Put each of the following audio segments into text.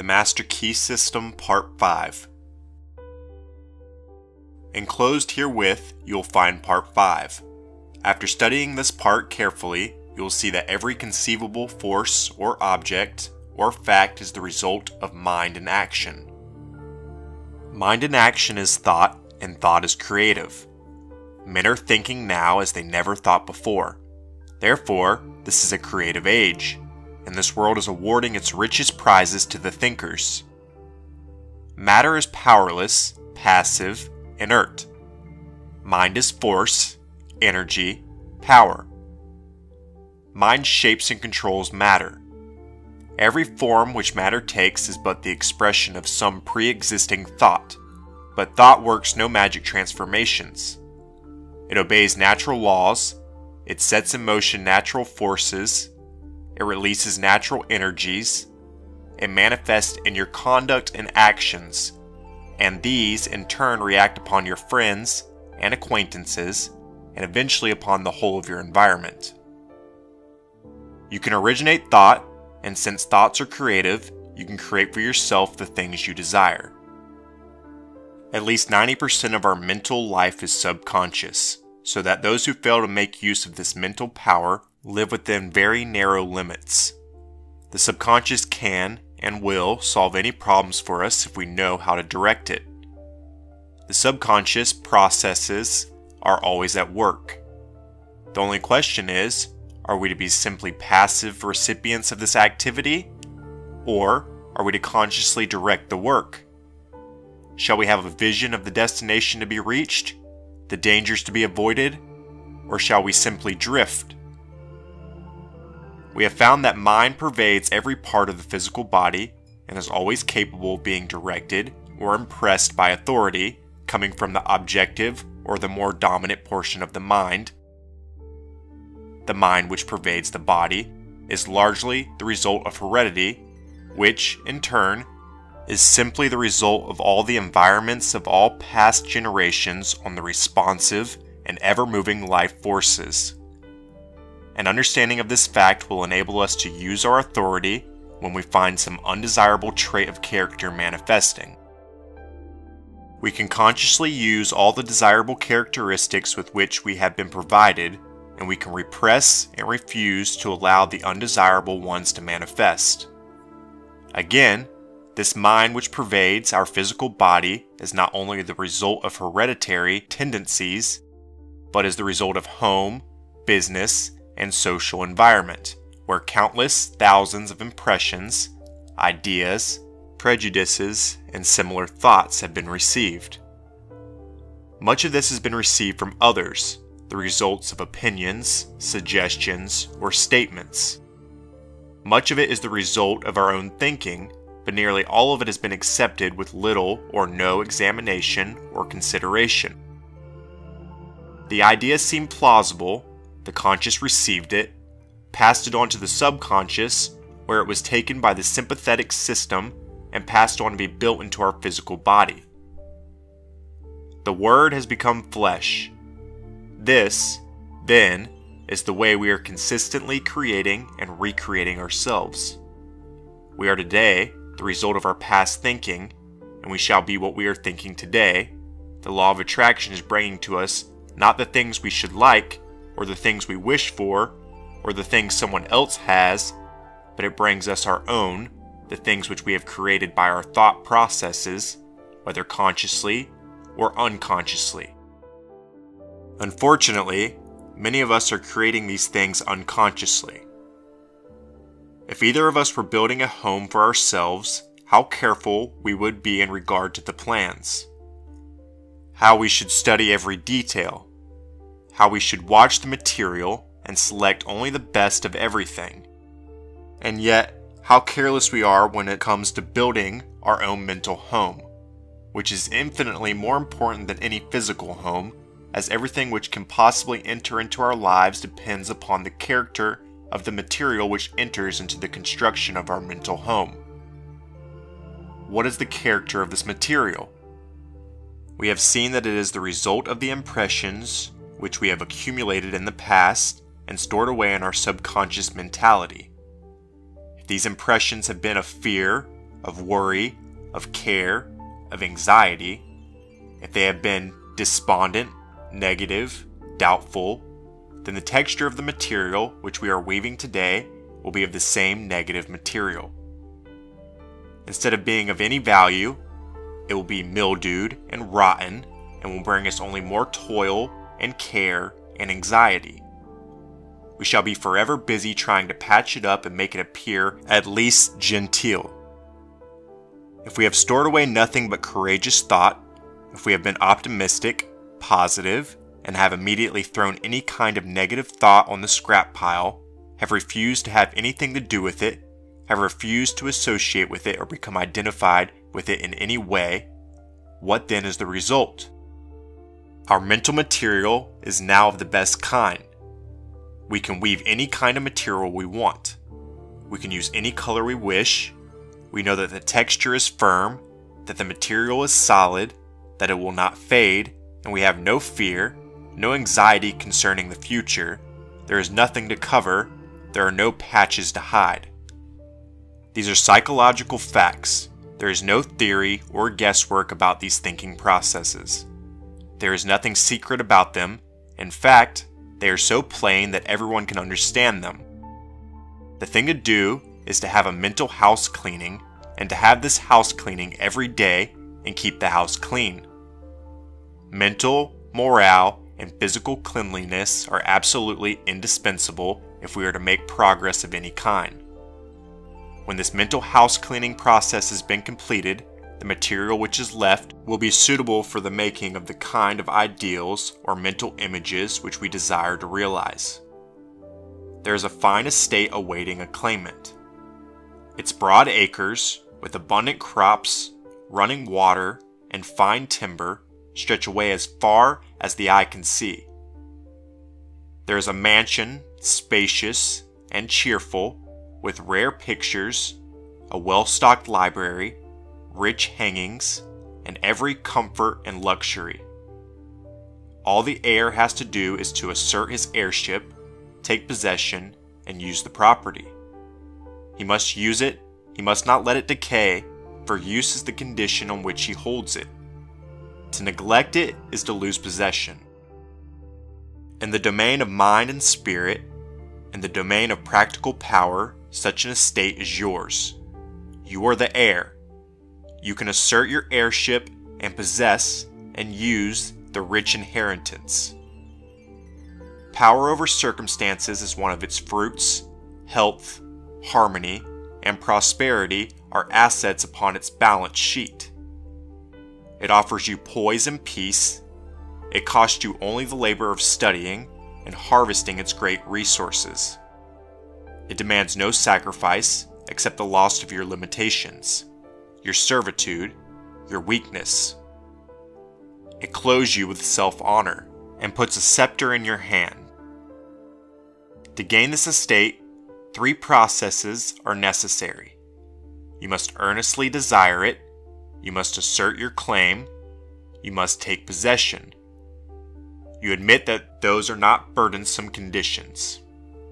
The Master Key System Part 5. Enclosed herewith, you will find Part 5. After studying this part carefully, you will see that every conceivable force or object or fact is the result of mind and action. Mind and action is thought, and thought is creative. Men are thinking now as they never thought before. Therefore, this is a creative age, and this world is awarding its richest prizes to the thinkers. Matter is powerless, passive, inert. Mind is force, energy, power. Mind shapes and controls matter. Every form which matter takes is but the expression of some pre-existing thought, but thought works no magic transformations. It obeys natural laws, it sets in motion natural forces, it releases natural energies, it manifests in your conduct and actions, and these in turn react upon your friends and acquaintances, and eventually upon the whole of your environment. You can originate thought, and since thoughts are creative, you can create for yourself the things you desire. At least 90% of our mental life is subconscious, so that those who fail to make use of this mental power live within very narrow limits. The subconscious can and will solve any problems for us if we know how to direct it. The subconscious processes are always at work. The only question is, are we to be simply passive recipients of this activity, or are we to consciously direct the work? Shall we have a vision of the destination to be reached, the dangers to be avoided, or shall we simply drift? We have found that mind pervades every part of the physical body and is always capable of being directed or impressed by authority coming from the objective or the more dominant portion of the mind. The mind which pervades the body is largely the result of heredity, which, in turn, is simply the result of all the environments of all past generations on the responsive and ever-moving life forces. An understanding of this fact will enable us to use our authority when we find some undesirable trait of character manifesting. We can consciously use all the desirable characteristics with which we have been provided, and we can repress and refuse to allow the undesirable ones to manifest. Again, this mind which pervades our physical body is not only the result of hereditary tendencies, but is the result of home, business, and social environment, where countless thousands of impressions, ideas, prejudices, and similar thoughts have been received. Much of this has been received from others, the results of opinions, suggestions, or statements. Much of it is the result of our own thinking, but nearly all of it has been accepted with little or no examination or consideration. The idea seemed plausible, the conscious received it, passed it on to the subconscious, where it was taken by the sympathetic system and passed on to be built into our physical body. The Word has become flesh. This, then, is the way we are consistently creating and recreating ourselves. We are today the result of our past thinking, and we shall be what we are thinking today. The law of attraction is bringing to us not the things we should like, or the things we wish for, or the things someone else has, but it brings us our own, the things which we have created by our thought processes, whether consciously or unconsciously. Unfortunately, many of us are creating these things unconsciously. If either of us were building a home for ourselves, how careful we would be in regard to the plans. How we should study every detail. How we should watch the material and select only the best of everything. And yet, how careless we are when it comes to building our own mental home, which is infinitely more important than any physical home, as everything which can possibly enter into our lives depends upon the character of the material which enters into the construction of our mental home. What is the character of this material? We have seen that it is the result of the impressions which we have accumulated in the past and stored away in our subconscious mentality. If these impressions have been of fear, of worry, of care, of anxiety, if they have been despondent, negative, doubtful, then the texture of the material which we are weaving today will be of the same negative material. Instead of being of any value, it will be mildewed and rotten and will bring us only more toil and care and anxiety. We shall be forever busy trying to patch it up and make it appear at least genteel. If we have stored away nothing but courageous thought, if we have been optimistic, positive, and have immediately thrown any kind of negative thought on the scrap pile, have refused to have anything to do with it, have refused to associate with it or become identified with it in any way, what then is the result? Our mental material is now of the best kind. We can weave any kind of material we want. We can use any color we wish. We know that the texture is firm, that the material is solid, that it will not fade, and we have no fear, no anxiety concerning the future. There is nothing to cover. There are no patches to hide. These are psychological facts. There is no theory or guesswork about these thinking processes. There is nothing secret about them. In fact, they are so plain that everyone can understand them. The thing to do is to have a mental house cleaning, and to have this house cleaning every day and keep the house clean. Mental, morale, and physical cleanliness are absolutely indispensable if we are to make progress of any kind. When this mental house cleaning process has been completed, the material which is left will be suitable for the making of the kind of ideals or mental images which we desire to realize. There is a fine estate awaiting a claimant. Its broad acres, with abundant crops, running water, and fine timber, stretch away as far as the eye can see. There is a mansion, spacious and cheerful, with rare pictures, a well-stocked library, rich hangings, and every comfort and luxury. All the heir has to do is to assert his heirship, take possession, and use the property. He must use it, he must not let it decay, for use is the condition on which he holds it. To neglect it is to lose possession. In the domain of mind and spirit, in the domain of practical power, such an estate is yours. You are the heir. You can assert your heirship and possess and use the rich inheritance. Power over circumstances is one of its fruits. Health, harmony, and prosperity are assets upon its balance sheet. It offers you poise and peace. It costs you only the labor of studying and harvesting its great resources. It demands no sacrifice except the loss of your limitations, your servitude, your weakness. It clothes you with self-honor and puts a scepter in your hand. To gain this estate, 3 processes are necessary. You must earnestly desire it, you must assert your claim, you must take possession. You admit that those are not burdensome conditions.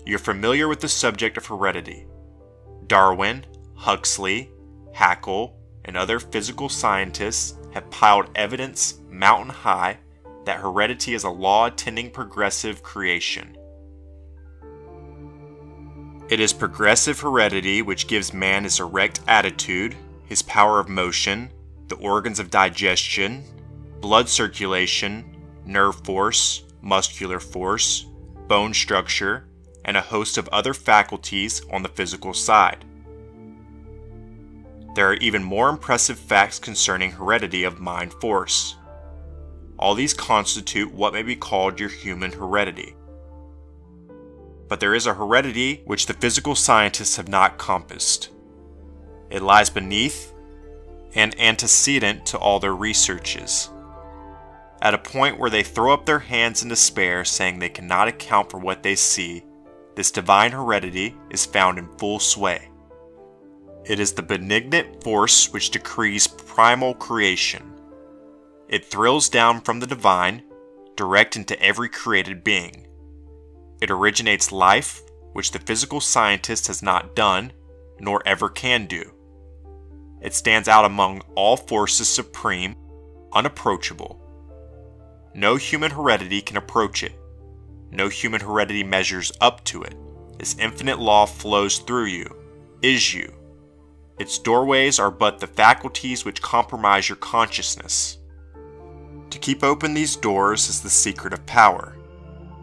You are familiar with the subject of heredity. Darwin, Huxley, Haeckel, and other physical scientists have piled evidence mountain high that heredity is a law attending progressive creation. It is progressive heredity which gives man his erect attitude, his power of motion, the organs of digestion, blood circulation, nerve force, muscular force, bone structure, and a host of other faculties on the physical side. There are even more impressive facts concerning heredity of mind force. All these constitute what may be called your human heredity. But there is a heredity which the physical scientists have not compassed. It lies beneath and antecedent to all their researches. At a point where they throw up their hands in despair, saying they cannot account for what they see, this divine heredity is found in full sway. It is the benignant force which decrees primal creation. It thrills down from the divine, direct into every created being. It originates life, which the physical scientist has not done, nor ever can do. it stands out among all forces supreme, unapproachable. No human heredity can approach it. No human heredity measures up to it. This infinite law flows through you, is you. Its doorways are but the faculties which compromise your consciousness. To keep open these doors is the secret of power.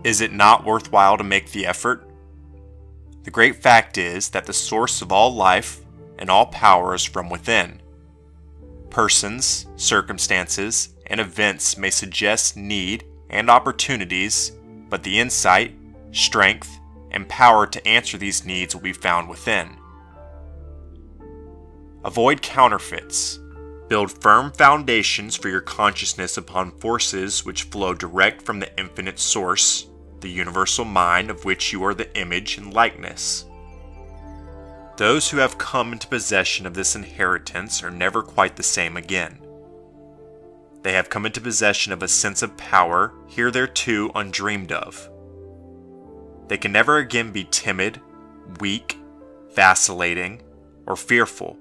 Is it not worthwhile to make the effort? The great fact is that the source of all life and all power is from within. Persons, circumstances, and events may suggest need and opportunities, but the insight, strength, and power to answer these needs will be found within. Avoid counterfeits. Build firm foundations for your consciousness upon forces which flow direct from the infinite source, the universal mind of which you are the image and likeness. Those who have come into possession of this inheritance are never quite the same again. They have come into possession of a sense of power hitherto undreamed of. They can never again be timid, weak, vacillating, or fearful.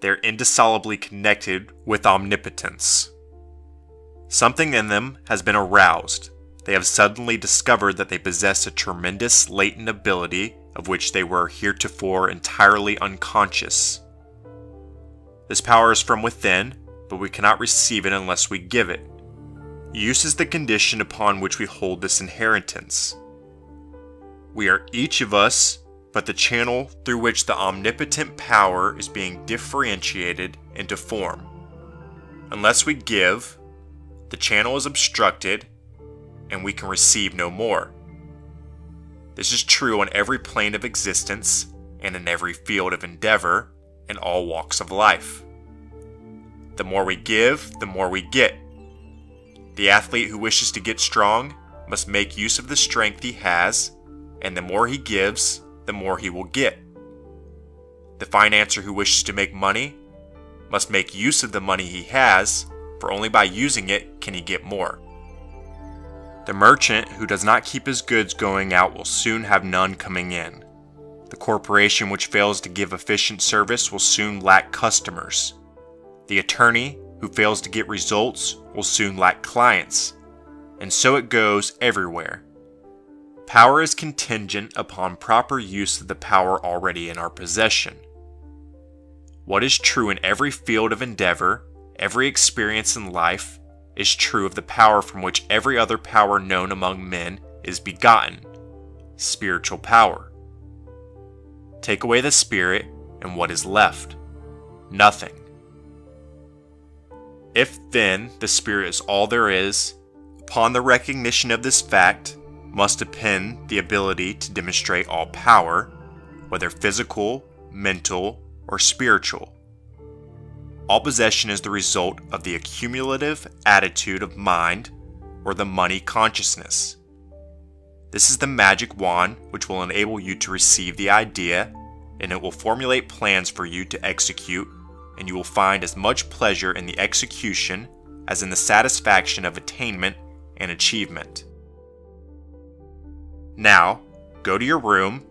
They are indissolubly connected with omnipotence. Something in them has been aroused. They have suddenly discovered that they possess a tremendous latent ability of which they were heretofore entirely unconscious. This power is from within, but we cannot receive it unless we give it. Use is the condition upon which we hold this inheritance. We are each of us but the channel through which the omnipotent power is being differentiated into form. Unless we give, the channel is obstructed and we can receive no more. This is true on every plane of existence and in every field of endeavor in all walks of life. The more we give, the more we get. The athlete who wishes to get strong must make use of the strength he has, and the more he gives, the more he will get. The financier who wishes to make money must make use of the money he has, for only by using it can he get more. The merchant who does not keep his goods going out will soon have none coming in. The corporation which fails to give efficient service will soon lack customers. The attorney who fails to get results will soon lack clients. And so it goes everywhere. Power is contingent upon proper use of the power already in our possession. What is true in every field of endeavor, every experience in life, is true of the power from which every other power known among men is begotten, spiritual power. Take away the spirit, and what is left? Nothing. If then the spirit is all there is, upon the recognition of this fact must depend the ability to demonstrate all power, whether physical, mental, or spiritual. All possession is the result of the accumulative attitude of mind or the money consciousness. This is the magic wand which will enable you to receive the idea, and it will formulate plans for you to execute, and you will find as much pleasure in the execution as in the satisfaction of attainment and achievement. Now, go to your room,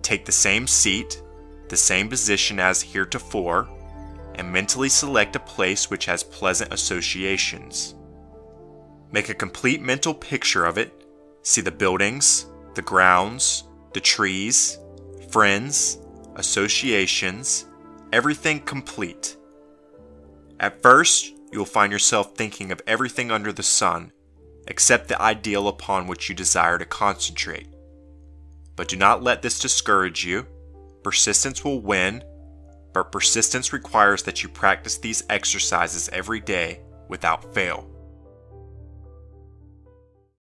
take the same seat, the same position as heretofore, and mentally select a place which has pleasant associations. Make a complete mental picture of it. See the buildings, the grounds, the trees, friends, associations, everything complete. At first, you will find yourself thinking of everything under the sun, except the ideal upon which you desire to concentrate. But do not let this discourage you. Persistence will win, but persistence requires that you practice these exercises every day without fail.